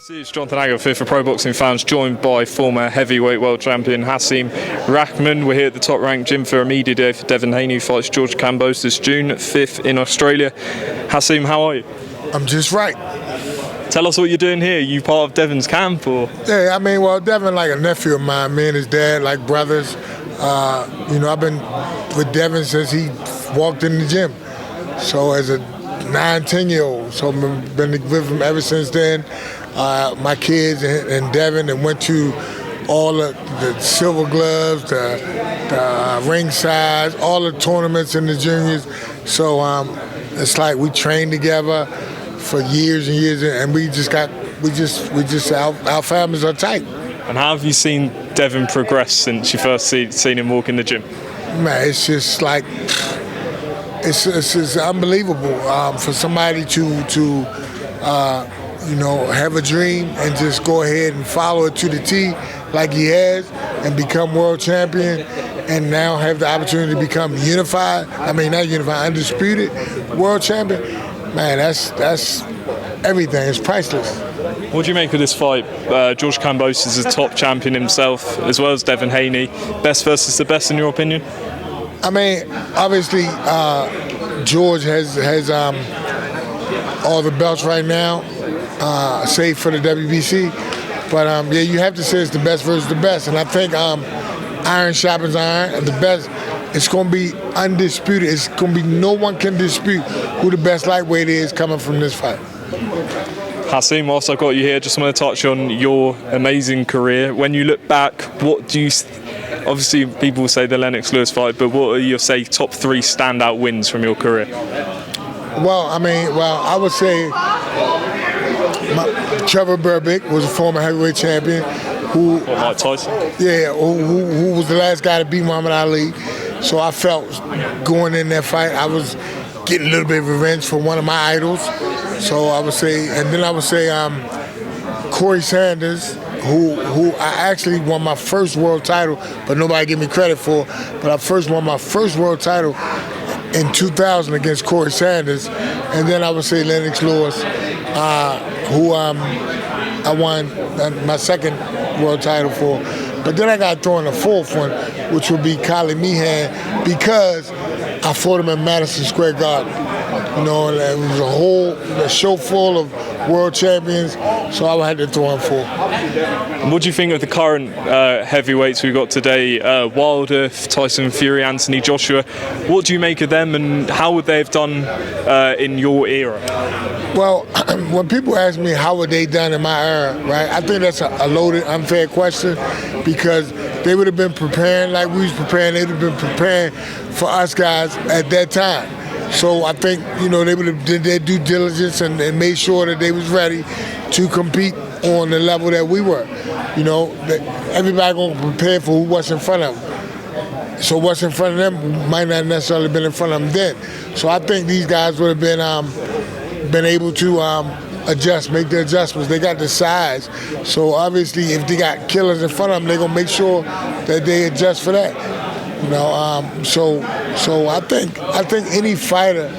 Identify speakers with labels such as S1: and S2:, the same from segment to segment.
S1: It's Jonathan Agger here for Pro Boxing Fans, joined by former heavyweight world champion Hasim Rahman. We're here at the top ranked gym for a media day for Devin Haney, who fights George Kambosos Jr. 5th in Australia. Hasim, how are you?
S2: I'm just right.
S1: Tell us what you're doing here. You part of Devin's camp, or?
S2: Yeah, I mean, well, Devin like a nephew of mine. Me and his dad like brothers. I've been with Devin since he walked in the gym. So as a 9-10-year-old, so I've been with him ever since then. My kids and Devin and went to all the silver gloves, the ring size, all the tournaments in the juniors. So it's like we trained together for years and years, and our families are tight.
S1: And how have you seen Devin progress since you first seen him walk in the gym?
S2: Man, it's just like it's unbelievable for somebody to have a dream and just go ahead and follow it to the T like he has and become world champion and now have the opportunity to become undisputed world champion. Man, that's everything. It's priceless.
S1: What do you make of this fight? George Kambosos is a top champion himself, as well as Devin Haney. Best versus the best, in your opinion?
S2: I mean, obviously, George has all the belts right now, save for the WBC. But you have to say it's the best versus the best. And I think iron sharpens iron, and the best. It's going to be undisputed. It's going to be no one can dispute who the best lightweight is coming from this fight.
S1: Hasim, whilst I've got you here, just want to touch on your amazing career. When you look back, what do you? Obviously, people will say the Lennox Lewis fight, but what are your top 3 standout wins from your career?
S2: I would say Trevor Berbick was a former heavyweight champion who.
S1: Like Tyson?
S2: Yeah, who was the last guy to beat Muhammad Ali. So I felt going in that fight, I was getting a little bit of revenge for one of my idols. So I would say, and then I would say Corey Sanders, who I actually won my first world title, but nobody gave me credit for. But I first won my first world title in 2000 against Corey Sanders. And then I would say Lennox Lewis, who I won my second world title for. But then I got thrown a 4th one, which would be Kali Meehan, because I fought him at Madison Square Garden. And it was a show full of world champions, so I had to throw in 4.
S1: And what do you think of the current heavyweights we've got today? Wilder, Tyson Fury, Anthony Joshua. What do you make of them, and how would they have done in your era?
S2: Well, when people ask me how would they done in my era, right, I think that's a loaded, unfair question, because they would have been preparing like we was preparing. They would have been preparing for us guys at that time. So I think, they would have did their due diligence and made sure that they was ready to compete on the level that we were. Everybody going to prepare for what's in front of them. So what's in front of them might not necessarily been in front of them then. So I think these guys would have been able to adjust, make the adjustments. They got the size. So obviously if they got killers in front of them, they're going to make sure that they adjust for that. So I think any fighter,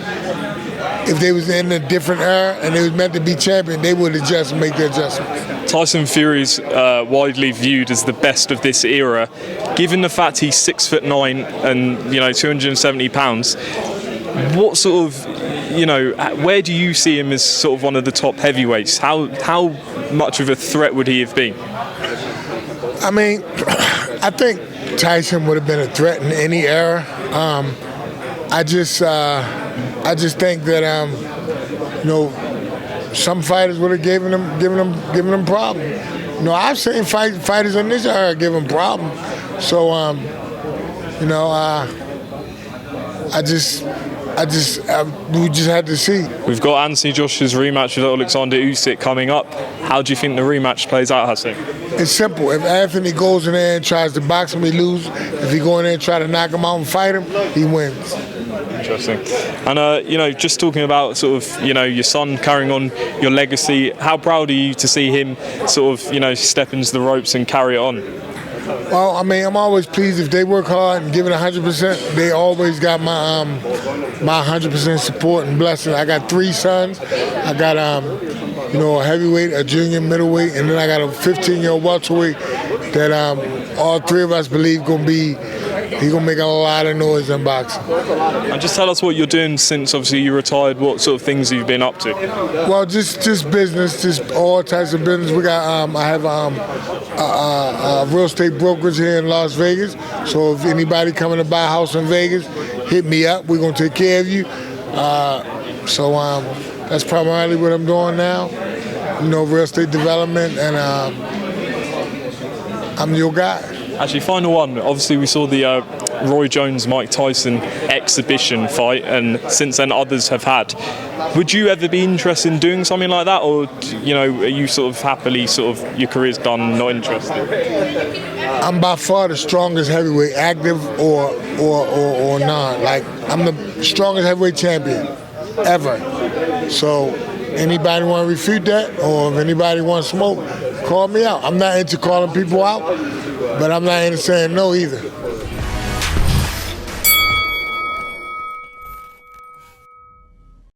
S2: if they was in a different era and they was meant to be champion, they would adjust and make the adjustments.
S1: Tyson Fury's widely viewed as the best of this era. Given the fact he's 6'9" and 270 pounds, what sort of, where do you see him as sort of one of the top heavyweights? How much of a threat would he have been?
S2: I mean, I think Tyson would have been a threat in any era. I just think that some fighters would have given them problems. I've seen fighters in this era give them problems. So we just had to see.
S1: We've got Anthony Joshua's rematch with Oleksandr Usyk coming up. How do you think the rematch plays out, Hasim?
S2: It's simple. If Anthony goes in there and tries to box him, he loses. If he go in there and try to knock him out and fight him, he wins.
S1: Interesting. And just talking about sort of your son carrying on your legacy, how proud are you to see him sort of step into the ropes and carry it on?
S2: Well, I mean, I'm always pleased if they work hard and give it 100%. They always got my 100% support and blessing. I got 3 sons. I got a heavyweight, a junior, middleweight, and then I got a 15-year-old welterweight that all three of us believe he's gonna make a lot of noise in boxing.
S1: And just tell us what you're doing since obviously you retired. What sort of things you've been up to?
S2: Well, just business, just all types of business. We got I have a real estate brokerage here in Las Vegas. So if anybody coming to buy a house in Vegas, hit me up. We're gonna take care of you. So that's primarily what I'm doing now. Real estate development, and I'm your guy.
S1: Actually, final one. Obviously, we saw the Roy Jones-Mike Tyson exhibition fight, and since then others have had. Would you ever be interested in doing something like that, or are you sort of happily your career's done, not interested?
S2: I'm by far the strongest heavyweight, active or non. Like, I'm the strongest heavyweight champion ever. So anybody want to refute that, or if anybody wants smoke, call me out. I'm not into calling people out, but I'm not into saying no either.